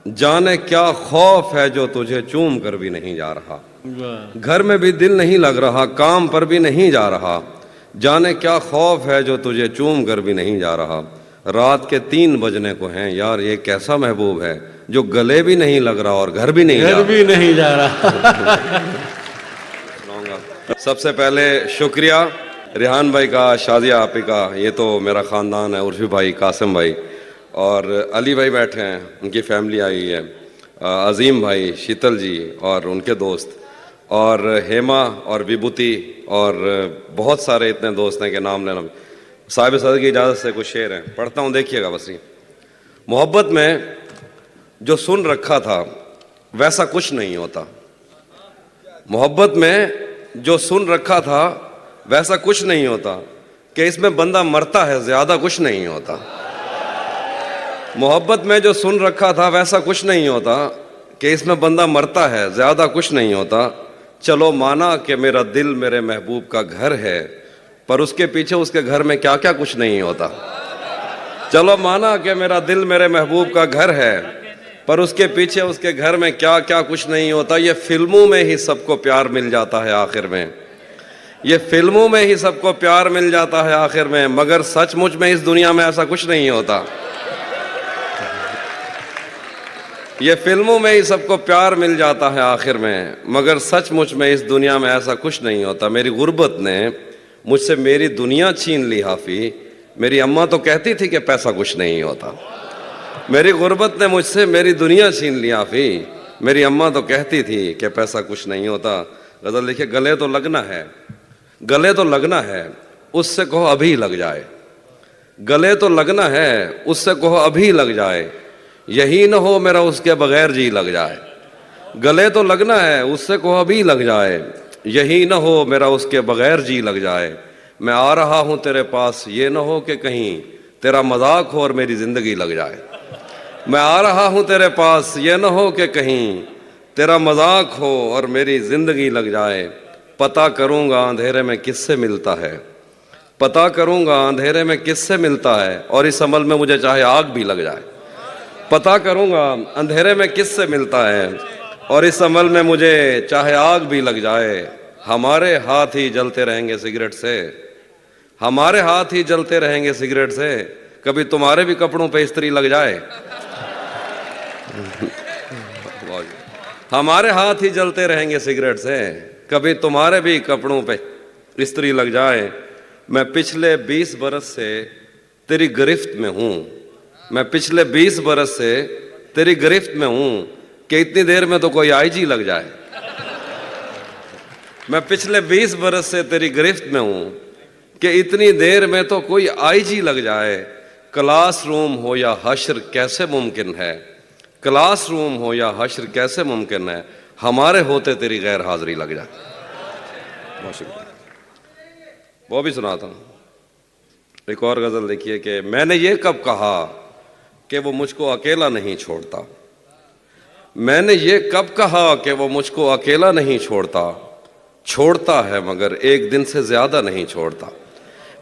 जाने क्या खौफ है जो तुझे चूम कर भी नहीं जा रहा, घर में भी दिल नहीं लग रहा, काम पर भी नहीं जा रहा, जाने क्या खौफ है जो तुझे चूम कर भी नहीं जा रहा, रात के 3 बजने को हैं, यार ये कैसा महबूब है जो गले भी नहीं लग रहा और घर भी नहीं जा रहा। सबसे पहले शुक्रिया रिहान भाई का, शादिया आपी का, ये तो मेरा ख़ानदान है, उर्फी भाई, कासिम भाई और अली भाई बैठे हैं, उनकी फैमिली आई हुई है, अजीम भाई, शीतल जी और उनके दोस्त, और हेमा और विभूति और बहुत सारे इतने दोस्त हैं कि नाम लेना। साहिब सदर की इजाज़त से कुछ शेर हैं, पढ़ता हूँ, देखिएगा बस। ये मोहब्बत में जो सुन रखा था वैसा कुछ नहीं होता, मोहब्बत में जो सुन रखा था वैसा कुछ नहीं होता, कि इसमें बंदा मरता है ज़्यादा कुछ नहीं होता। मोहब्बत में जो सुन रखा था वैसा कुछ नहीं होता, कि इसमें बंदा मरता है ज़्यादा कुछ नहीं होता। चलो माना कि मेरा दिल मेरे महबूब का घर है, पर उसके पीछे उसके घर में क्या क्या कुछ नहीं होता। चलो माना कि मेरा दिल मेरे महबूब का घर है, पर उसके पीछे उसके घर में क्या क्या कुछ नहीं होता। ये फिल्मों में ही सबको प्यार मिल जाता है आखिर में, ये फिल्मों में ही सबको प्यार मिल जाता है आखिर में, मगर सचमुच में इस दुनिया में ऐसा कुछ नहीं होता। ये फिल्मों में ही सबको प्यार मिल जाता है आखिर में, मगर सचमुच में इस दुनिया में ऐसा कुछ नहीं होता। मेरी गुर्बत ने मुझसे मेरी दुनिया छीन ली हाफी, मेरी अम्मा तो कहती थी कि पैसा कुछ नहीं होता। मेरी गुर्बत ने मुझसे मेरी दुनिया छीन ली हाफी, मेरी अम्मा तो कहती थी कि पैसा कुछ नहीं होता। गज़ल लिखे, गले तो लगना है, गले तो लगना है, उससे कहो अभी लग जाए, गले तो लगना है, उससे कहो अभी लग जाए, यही न हो मेरा उसके बगैर जी लग जाए। गले तो लगना है, उससे कहो अभी लग जाए, यही न हो मेरा उसके बगैर जी लग जाए। मैं आ रहा हूँ तेरे पास, ये न हो कि कहीं तेरा मजाक हो और मेरी ज़िंदगी लग जाए। मैं आ रहा हूँ तेरे पास, ये न हो कि कहीं तेरा मजाक हो और मेरी ज़िंदगी लग जाए। पता करूँगा अंधेरे में किससे मिलता है, पता करूँगा अंधेरे में किससे मिलता है, और इस अमल में मुझे चाहे आग भी लग जाए। पता करूँगा अंधेरे में किससे मिलता है, और इस अमल में मुझे चाहे आग भी लग जाए। हमारे हाथ ही जलते रहेंगे सिगरेट से, हमारे हाथ ही जलते रहेंगे सिगरेट से, कभी तुम्हारे भी कपड़ों पे इस्त्री लग जाए। हमारे हाथ ही जलते रहेंगे सिगरेट से, कभी तुम्हारे भी कपड़ों पे इस्त्री लग जाए। मैं पिछले 20 बरस से तेरी गिरफ्त में हूँ, मैं पिछले 20 बरस से तेरी गिरफ्त में हूँ, कि इतनी देर में तो कोई आईजी लग जाए। मैं पिछले 20 बरस से तेरी गिरफ्त में हूँ, कि इतनी देर में तो कोई आईजी लग जाए। क्लास रूम हो या हश्र कैसे मुमकिन है, क्लास रूम हो या हश्र कैसे मुमकिन है, हमारे होते तेरी गैर हाजिरी लग जाए। बहुत शुक्रिया। वो भी सुनाता हूँ। एक और गज़ल देखिए कि मैंने ये कब कहा कि वो मुझको अकेला नहीं छोड़ता, मैंने ये कब कहा कि वो मुझको अकेला नहीं छोड़ता, छोड़ता है मगर एक दिन से ज़्यादा नहीं छोड़ता।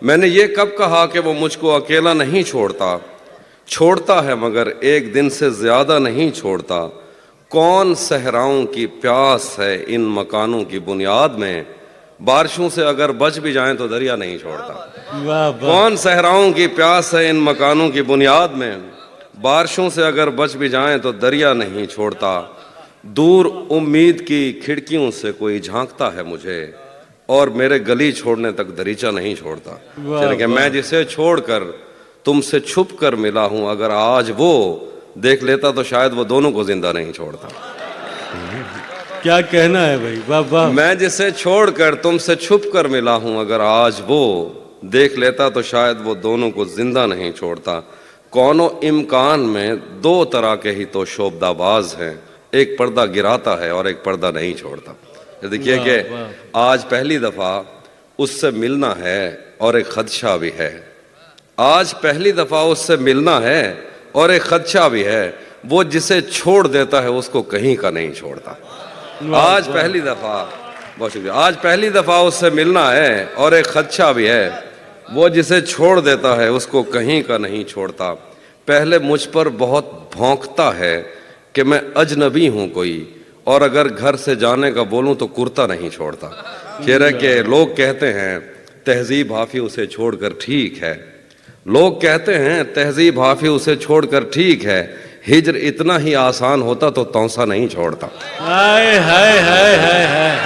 मैंने ये कब कहा कि वो मुझको अकेला नहीं छोड़ता, छोड़ता है मगर एक दिन से ज़्यादा नहीं छोड़ता। कौन सहराओं की प्यास है इन मकानों की बुनियाद में, बारिशों से अगर बच भी जाएं तो दरिया नहीं छोड़ता। कौन सहराओं की प्यास है इन मकानों की बुनियाद में, बारिशों से अगर बच भी जाएं तो दरिया नहीं छोड़ता। दूर उम्मीद की खिड़कियों से कोई झांकता है मुझे, और मेरे गली छोड़ने तक दरीचा नहीं छोड़ता। कि मैं जिसे छोड़कर तुमसे छुप कर मिला हूं, अगर आज वो देख लेता तो शायद वो दोनों को जिंदा नहीं छोड़ता। क्या कहना है भाई, वाह वाह। मैं जिसे छोड़कर तुमसे छुप कर मिला हूं, अगर आज वो देख लेता तो शायद वो दोनों को जिंदा नहीं छोड़ता। कौनो इम्कान में 2 तरह के ही तो शोबदाबाज हैं, एक पर्दा गिराता है और एक पर्दा नहीं छोड़ता। देखिए कि आज पहली दफ़ा उससे मिलना है और एक खदशा भी है, आज पहली दफ़ा उससे मिलना है और एक खदशा भी है। वो जिसे छोड़ देता है उसको कहीं का नहीं छोड़ता। आज पहली दफ़ा, बहुत शुक्रिया, आज पहली दफ़ा उससे मिलना है और एक खदशा भी है। वो जिसे छोड़ देता है उसको कहीं का नहीं छोड़ता। पहले मुझ पर बहुत भौंकता है, کہ میں اجنبی ہوں کوئی، اور اگر گھر سے جانے کا بولوں تو کرتا نہیں چھوڑتا۔ شعر ہے کہ لوگ کہتے ہیں تہذیب حافظ اسے چھوڑ کر ٹھیک ہے، لوگ کہتے ہیں تہذیب حافظ اسے چھوڑ کر ٹھیک ہے، ہجر اتنا ہی آسان ہوتا تو تونسا نہیں چھوڑتا۔ ہائے ہائے ہائے ہائے ہائے،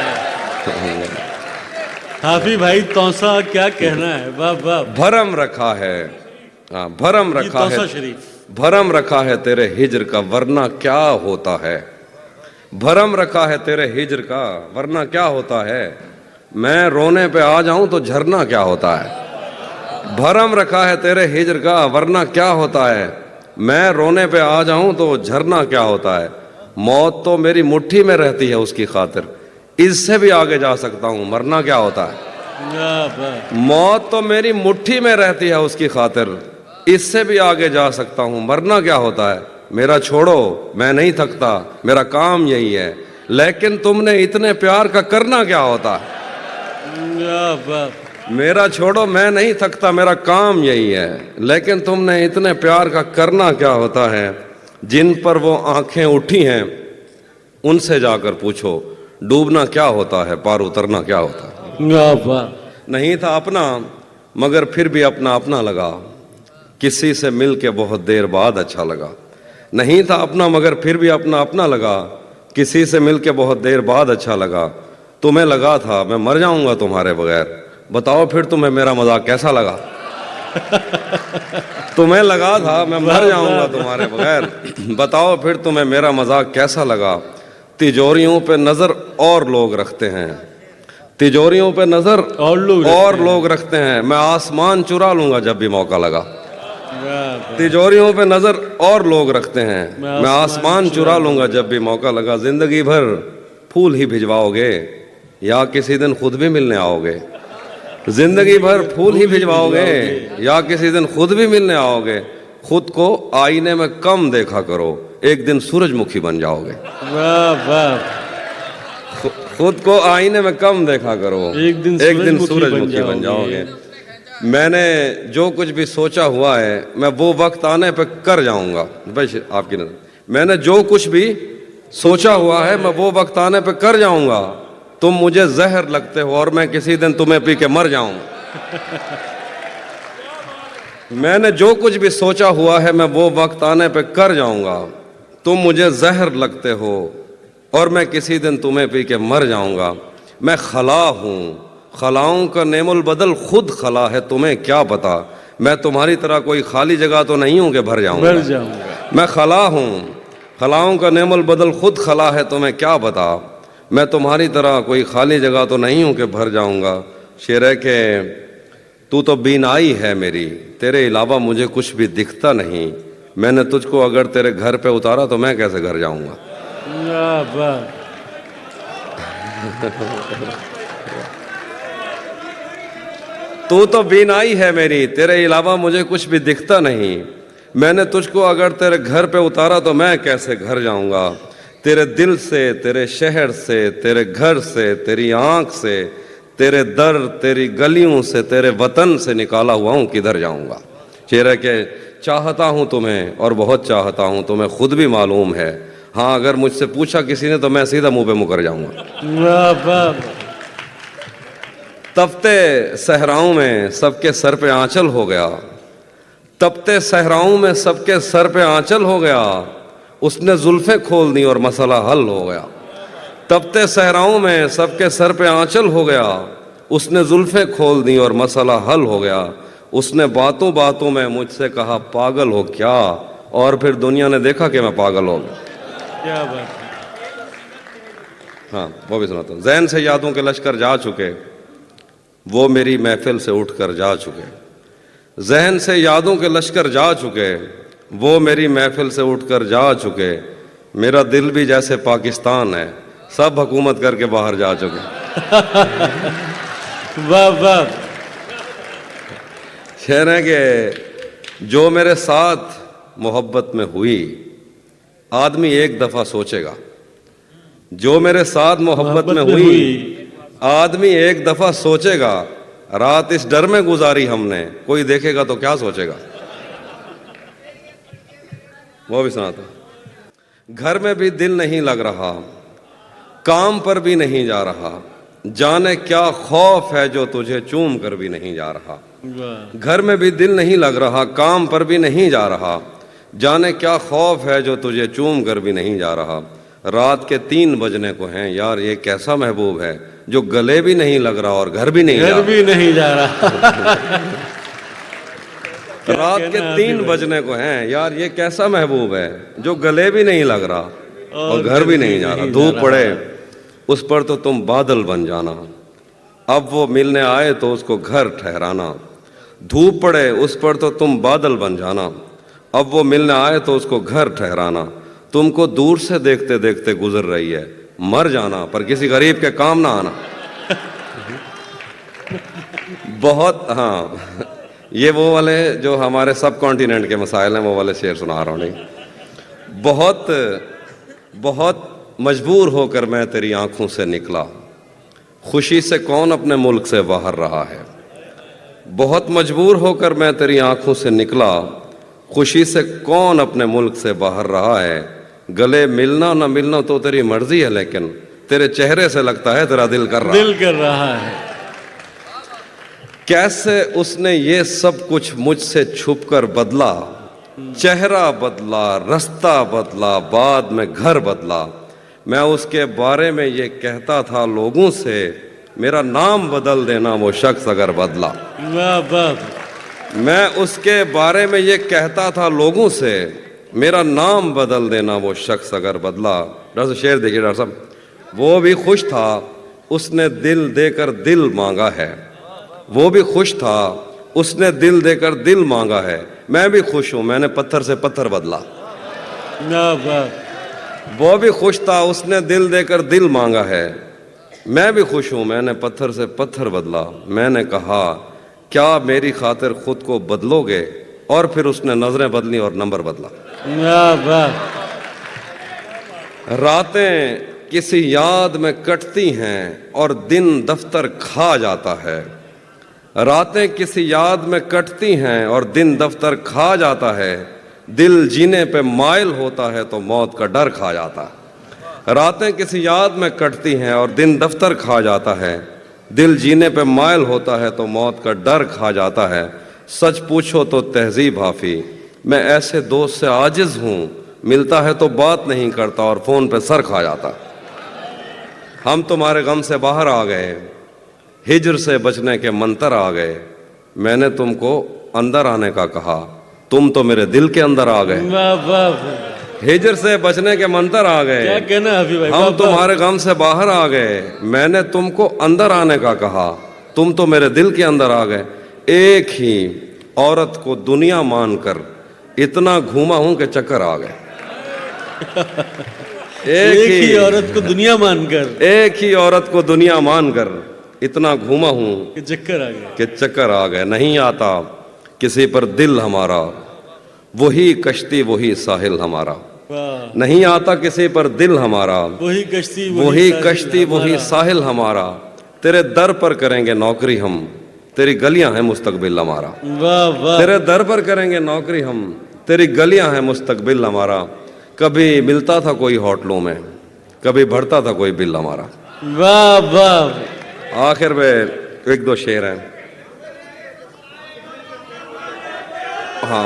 حافظ بھائی توسا کیا کہنا ہے، واہ واہ۔ بھرم رکھا ہے، ہاں بھرم جی رکھا ہے، توسا شریف، بھرم رکھا ہے تیرے ہجر کا ورنہ کیا ہوتا ہے، بھرم رکھا ہے تیرے ہجر کا ورنہ کیا ہوتا ہے، میں رونے پہ آ جاؤں تو جھرنا کیا ہوتا ہے، بھرم رکھا ہے تیرے ہجر کا ورنہ کیا ہوتا ہے، میں رونے پہ آ جاؤں تو جھرنا کیا ہوتا ہے، موت تو میری مٹھی میں رہتی ہے اس کی خاطر، اس سے بھی آگے جا سکتا ہوں مرنا کیا ہوتا ہے، واہ واہ، موت تو میری مٹھی میں رہتی ہے اس کی خاطر، اس سے بھی آگے جا سکتا ہوں مرنا کیا ہوتا ہے، میرا چھوڑو میں نہیں تھکتا میرا کام یہی ہے، لیکن تم نے اتنے پیار کا کرنا کیا ہوتا ہے، واہ واہ، میرا چھوڑو میں نہیں تھکتا میرا کام یہی ہے، لیکن تم نے اتنے پیار کا کرنا کیا ہوتا ہے، جن پر وہ آنکھیں اٹھی ہیں ان سے جا کر پوچھو ڈوبنا کیا ہوتا ہے پار اترنا کیا ہوتا ہے، واہ واہ، نہیں تھا اپنا مگر پھر بھی اپنا اپنا لگا، کسی سے مل کے بہت دیر بعد اچھا لگا، نہیں تھا اپنا مگر پھر بھی اپنا اپنا لگا، کسی سے مل کے بہت دیر بعد اچھا لگا، تمہیں لگا تھا میں مر جاؤں گا تمہارے بغیر، بتاؤ پھر تمہیں میرا مذاق کیسا لگا، تمہیں لگا تھا میں مر جاؤں گا تمہارے بغیر، بتاؤ پھر تمہیں میرا مذاق کیسا لگا، تجوریوں پہ نظر اور لوگ رکھتے ہیں، تجوریوں پہ نظر اور لوگ رکھتے ہیں، میں آسمان چرا لوں گا جب بھی موقع لگا، تجوریوں پہ نظر اور لوگ رکھتے ہیں، میں آسمان چرا لوں گا جب بھی موقع لگا، زندگی بھر پھول ہی بھجواؤ گے یا کسی دن خود بھی ملنے آؤ گے، زندگی بھر پھول ہی بھجواؤ گے یا کسی دن خود بھی ملنے آؤ گے، خود کو آئینے میں کم دیکھا کرو ایک دن سورج مکھی بن جاؤ گے، واہ واہ، خود کو آئینے میں کم دیکھا کرو ایک دن سورج مکھی بن جاؤ گے، میں نے جو کچھ بھی سوچا ہوا ہے میں وہ وقت آنے پہ کر جاؤں گا، بھائی آپ کی نظر میں نے جو کچھ بھی سوچا ہوا ہے میں وہ وقت آنے پہ کر جاؤں گا، تم مجھے زہر لگتے ہو اور میں کسی دن تمہیں پی کے مر جاؤں، میں نے جو کچھ بھی سوچا ہوا ہے میں وہ وقت آنے پہ کر جاؤں گا، تم مجھے زہر لگتے ہو اور میں کسی دن تمہیں پی کے مر جاؤں گا، میں خلا ہوں خلاؤں کا نعم البدل خود خلا ہے تمہیں کیا پتا، میں تمہاری طرح کوئی خالی جگہ تو نہیں ہوں کہ بھر جاؤں گا، میں خلا ہوں خلاؤں کا نعم البدل خود خلا ہے تمہیں کیا پتا، میں تمہاری طرح کوئی خالی جگہ تو نہیں ہوں کہ بھر جاؤں گا، شعر ہے کہ تو بینائی ہے میری تیرے علاوہ مجھے کچھ بھی دکھتا نہیں، میں نے تجھ کو اگر تیرے گھر پہ اتارا تو میں کیسے گھر جاؤں گا، واہ واہ، تو بینائی ہے میری تیرے علاوہ مجھے کچھ بھی دکھتا نہیں، میں نے تجھ کو اگر تیرے گھر پہ اتارا تو میں کیسے گھر جاؤں گا، تیرے دل سے تیرے شہر سے تیرے گھر سے تیری آنکھ سے تیرے در تیری گلیوں سے تیرے وطن سے نکالا ہوا ہوں کدھر جاؤں گا، شعر ہے کہ چاہتا ہوں تمہیں اور بہت چاہتا ہوں تمہیں خود بھی معلوم ہے، ہاں اگر مجھ سے پوچھا کسی نے تو میں سیدھا منہ پہ مکر جاؤں گا، واہ واہ، تپتے صحراؤں میں سب کے سر پہ آنچل ہو گیا، تپتے صحراؤں میں سب کے سر پہ آنچل ہو گیا، اس نے زلفیں کھول دی اور مسئلہ حل ہو گیا، تپتے صحراؤں میں سب کے سر پہ آنچل ہو گیا، اس نے زلفیں کھول دی اور مسئلہ حل ہو گیا، اس نے باتوں باتوں میں مجھ سے کہا پاگل ہو کیا، اور پھر دنیا نے دیکھا کہ میں پاگل ہو گیا، کیا بات ہے، ہاں وہ بھی سناتا ہوں، ذہن سے یادوں کے لشکر جا چکے وہ میری محفل سے اٹھ کر جا چکے، ذہن سے یادوں کے لشکر جا چکے وہ میری محفل سے اٹھ کر جا چکے، میرا دل بھی جیسے پاکستان ہے سب حکومت کر کے باہر جا چکے، واہ واہ، شعر ہے کہ جو میرے ساتھ محبت میں ہوئی آدمی ایک دفعہ سوچے گا، جو میرے ساتھ محبت میں ہوئی آدمی ایک دفعہ سوچے گا، رات اس ڈر میں گزاری ہم نے کوئی دیکھے گا تو کیا سوچے گا، وہ بھی سناتا، घर में भी दिल नहीं लग रहा, काम पर भी नहीं जा रहा, जाने क्या खौफ है जो तुझे चूम कर भी नहीं जा रहा। वाह घर में भी दिल नहीं लग रहा, काम पर भी नहीं जा रहा, जाने क्या खौफ है जो तुझे चूम कर भी नहीं जा रहा। रात के 3 बजने को हैं, यार ये कैसा महबूब है जो गले भी नहीं लग रहा और घर भी नहीं जा घर रहा। भी नहीं जा रहा। रात के 3 बजने को हैं, यार ये कैसा महबूब है जो गले भी नहीं लग रहा और घर भी नहीं जा रहा। धूप पड़े उस पर तो तुम बादल बन जाना, अब वो मिलने आए तो उसको घर ठहराना। धूप पड़े उस पर तो तुम बादल बन जाना, अब वो मिलने आए तो उसको घर ठहराना। तुमको दूर से देखते देखते गुजर रही है, मर जाना पर किसी गरीब के काम ना आना। बहुत, हाँ, ये वो वाले जो हमारे सब कॉन्टिनेंट के मसाइल हैं वो वाले शेर सुना रहा हूँ। नहीं, बहुत बहुत मजबूर होकर मैं तेरी आंखों से निकला, खुशी से कौन अपने मुल्क से बाहर रहा है। बहुत मजबूर होकर मैं तेरी आंखों से निकला, खुशी से कौन अपने मुल्क से बाहर रहा है। गले मिलना ना मिलना तो तेरी मर्जी है, लेकिन तेरे चेहरे से लगता है तेरा दिल कर रहा है। दिल कर रहा है। कैसे उसने ये सब कुछ मुझसे छुपकर बदला, चेहरा बदला, रास्ता बदला, बाद में घर बदला। मैं उसके बारे में ये कहता था लोगों से, मेरा नाम बदल देना वो शख्स अगर बदला। वाह वाह। मैं उसके बारे में ये कहता था लोगों से, मेरा नाम बदल देना वो शख्स अगर बदला। डॉक्टर साहब शेर देखिए डॉक्टर साहब, वो भी खुश था उसने दिल देकर दिल मांगा है। वो भी खुश था उसने दिल देकर दिल मांगा है। मैं भी खुश हूँ मैंने पत्थर से पत्थर बदला। वाह वाह। वो भी खुश था उसने दिल देकर दिल मांगा है। मैं भी खुश हूँ मैंने पत्थर से पत्थर बदला। मैंने कहा क्या मेरी खातिर खुद को बदलोगे, और फिर उसने नजरें बदली और नंबर बदला। वाह वाह। रातें किसी याद में कटती हैं और दिन दफ्तर खा जाता है। रातें किसी याद में कटती हैं और दिन दफ्तर खा जाता है। दिल जीने पे माइल होता है तो मौत का डर खा जाता है। रातें किसी याद में कटती हैं और दिन दफ्तर खा जाता है। दिल जीने पे माइल होता है तो मौत का डर खा जाता है। सच पूछो तो तहजीब हाफी, मैं ऐसे दोस्त से आजिज हूँ, मिलता है तो बात नहीं करता और फोन पे सर खा जाता। हम तुम्हारे गम से बाहर आ गए, हिजर से बचने के मंतर आ गए। मैंने तुमको अंदर आने का कहा, तुम तो मेरे दिल के अंदर आ गए। वाह वाह। हिजर से बचने के मंतर आ गए। क्या कहना हफीज भाई। हम तुम्हारे गम से बाहर आ गए। मैंने तुमको अंदर आने का कहा, तुम तो मेरे दिल के अंदर आ गए। एक ही औरत को दुनिया मानकर इतना घूमा हूं कि चक्कर आ गए। एक ही औरत को दुनिया मानकर, एक ही औरत को दुनिया मानकर इतना घूमा हूं कि चक्कर आ गया। कि चक्कर आ गए। नहीं आता किसी पर दिल हमारा, वही कश्ती वही साहिल हमारा। वाह। नहीं आता किसी पर दिल हमारा, वही कश्ती वही कश्ती वही साहिल हमारा। तेरे दर पर करेंगे नौकरी हम, तेरी गलियां हैं मुस्तकबिल हमारा। वाह वाह। तेरे दर पर करेंगे नौकरी हम, तेरी गलियां हैं मुस्तकबिल हमारा। कभी मिलता था कोई होटलों में, कभी भरता था कोई बिल हमारा। वाह वाह। आखिर में एक दो शेर हैं। हाँ,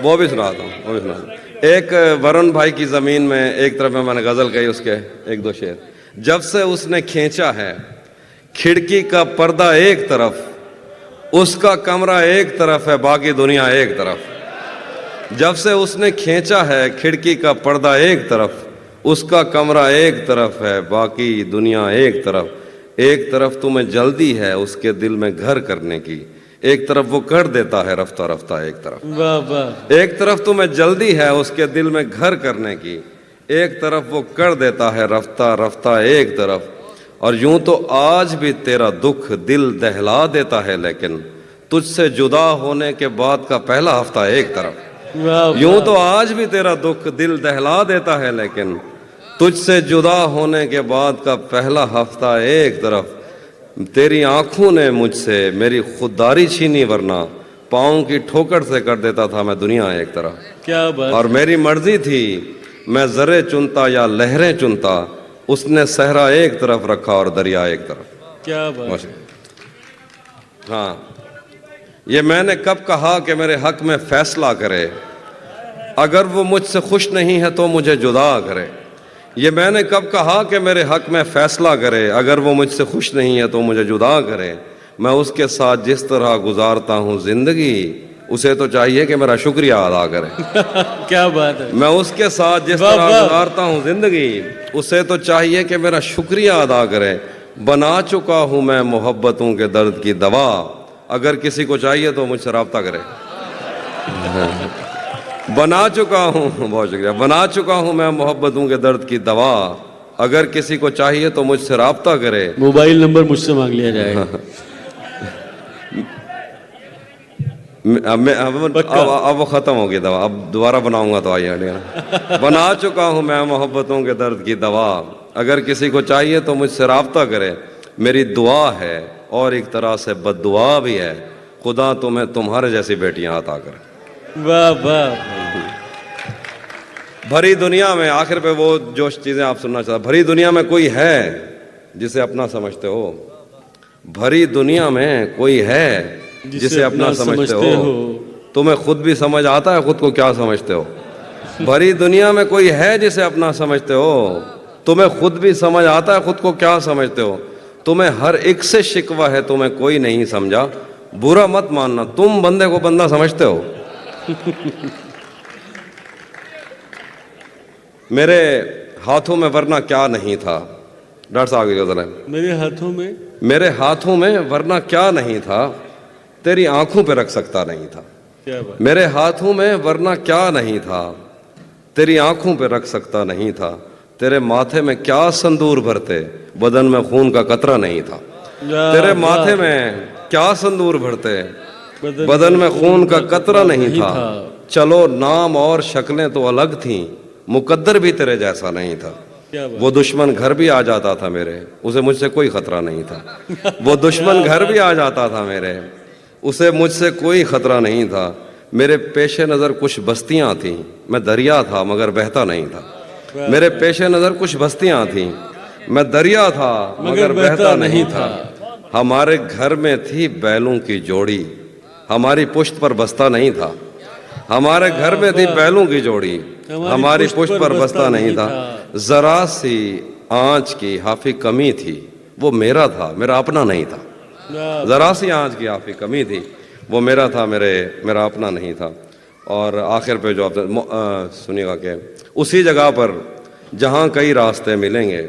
वो भी सुनाता हूँ, वो भी सुनाता। एक वरुण भाई की ज़मीन में एक तरफ में मैंने गज़ल कही, उसके एक दो शेर। जब से उसने खींचा है खिड़की का पर्दा एक तरफ, उसका कमरा एक तरफ है बाकी दुनिया एक तरफ। जब से उसने खींचा है खिड़की का पर्दा एक तरफ, उसका कमरा एक तरफ है बाकी दुनिया एक तरफ। एक तरफ तुम्हें जल्दी है उसके दिल में घर करने की, एक तरफ वो कर देता है रफ्ता रफ्ता एक तरफ। वाह वाह। एक तरफ तुम्हें जल्दी है उसके दिल में घर करने की, एक तरफ वो कर देता है रफ्ता रफ्ता एक तरफ। और यूं तो आज भी तेरा दुख दिल दहला देता है, लेकिन तुझसे जुदा होने के बाद का पहला हफ्ता एक तरफ। वाह। यूं तो आज भी तेरा दुख दिल दहला देता है, लेकिन तुझसे जुदा होने के बाद का पहला हफ्ता एक तरफ। तेरी आंखों ने मुझसे मेरी खुददारी छीनी, वरना पाँव की ठोकर से कर देता था मैं दुनिया एक तरह, क्या बात। और मेरी मर्जी थी मैं जरे चुनता या लहरें चुनता, उसने सहरा एक तरफ रखा और दरिया एक तरफ। क्या बात। हाँ, ये मैंने कब कहा कि मेरे हक में फैसला करे, अगर वो मुझसे खुश नहीं है तो मुझे जुदा करे। ये मैंने कब कहा कि मेरे हक में फैसला करे, अगर वो मुझसे खुश नहीं है तो मुझे जुदा करे। मैं उसके साथ जिस तरह गुजारता हूँ जिंदगी, उसे तो चाहिए कि मेरा शुक्रिया अदा करे। क्या बात है। मैं उसके साथ जिस वाह, तरह वाह। गुजारता हूँ जिंदगी, उसे तो चाहिए कि मेरा शुक्रिया अदा करे। बना चुका हूँ मैं मोहब्बतों के दर्द की दवा, अगर किसी को चाहिए तो मुझसे रब्ता करे। बना चुका हूँ, बहुत शुक्रिया, बना चुका हूँ मैं मोहब्बतों के दर्द की दवा, अगर किसी को चाहिए तो मुझसे रब्ता करे। मोबाइल नंबर मुझसे मांग लिया जाएगा। अब वो खत्म हो गई दवा, अब दोबारा बनाऊंगा तो आइए। बना चुका हूँ मैं मोहब्बतों के दर्द की दवा, अगर किसी को चाहिए तो मुझसे रब्ता करे। मेरी दुआ है और एक तरह से बद्दुआ भी है, खुदा तुम्हें तुम्हारे जैसी बेटियां अता करे। वाह वाह। भरी दुनिया में, आखिर पे वो जो चीजें आप सुनना चाहते, भरी दुनिया में कोई है जिसे अपना समझते हो? भरी दुनिया में कोई है जिसे अपना समझते हो? तुम्हें खुद भी समझ आता है खुद को क्या समझते हो? भरी दुनिया में कोई है जिसे अपना समझते हो? तुम्हें खुद भी समझ आता है खुद को क्या समझते हो? तुम्हें हर एक से शिकवा है, तुम्हें कोई नहीं समझा, बुरा मत मानना, तुम बंदे को बंदा समझते हो। मेरे हाथों में वरना क्या नहीं था, डॉक्टर साहब की गजल है। मेरे हाथों में, मेरे हाथों में वरना क्या नहीं था, तेरी आंखों पे रख सकता नहीं था। क्या बात। मेरे हाथों में वरना क्या नहीं था, तेरी आंखों पे रख सकता नहीं था। तेरे माथे में क्या संदूर भरते, बदन में खून का कतरा नहीं था। तेरे माथे में क्या संदूर भरते, बदन में खून का कतरा नहीं था। चलो नाम और शक्लें तो अलग थीं, मुकद्दर भी तेरे जैसा नहीं था। वो दुश्मन घर भी आ जाता था मेरे, उसे मुझसे कोई खतरा नहीं था। वो दुश्मन घर भी आ जाता था मेरे, उसे मुझसे कोई खतरा नहीं था। मेरे पेशे नज़र कुछ बस्तियां थीं, मैं दरिया था मगर बहता नहीं था। मेरे पेशे नज़र कुछ बस्तियां थीं, मैं दरिया था मगर बहता नहीं था। हमारे घर में थी बैलों की जोड़ी, हमारी पुश्त पर बस्ता नहीं था। हमारे घर में थी बैलों की जोड़ी, हमारी पुश्त पर बस्ता नहीं था। जरा सी आंच की हाफी कमी थी, वो मेरा था मेरा अपना नहीं था। जरा सी आंच की हाफी कमी थी, वो मेरा था मेरा अपना नहीं था। और आखिर पे जो आप सुनिएगा कि उसी जगह पर जहाँ कई रास्ते मिलेंगे,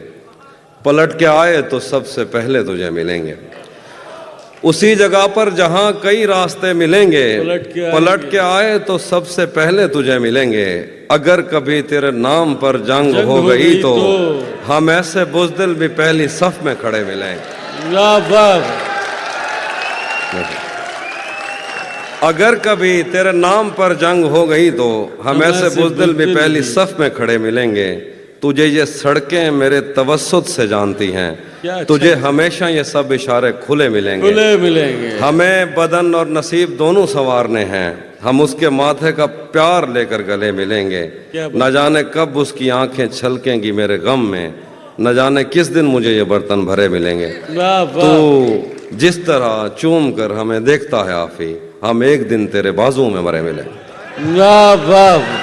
पलट के आए तो सबसे पहले तुझे मिलेंगे। उसी जगह पर जहाँ कई रास्ते मिलेंगे, पलट के आए तो सबसे पहले तुझे मिलेंगे। अगर कभी तेरे नाम पर जंग हो गई तो हम ऐसे बुज़दिल भी पहली सफ में खड़े मिलेंगे। अगर कभी तेरे नाम पर जंग हो गई तो हम ऐसे बुज़दिल भी पहली सफ में खड़े मिलेंगे। तुझे ये सड़कें मेरे तवस्सुत से जानती हैं, तुझे हमेशा ये सब इशारे खुले मिलेंगे। हमें बदन और नसीब दोनों संवारने हैं, हम उसके माथे का प्यार लेकर गले मिलेंगे। न जाने कब उसकी आंखें छलकेंगी मेरे गम में, न जाने किस दिन मुझे ये बर्तन भरे मिलेंगे। तो जिस तरह चूम कर हमें देखता है आफी, हम एक दिन तेरे बाजू में मरे मिलेंगे। वाह वाह।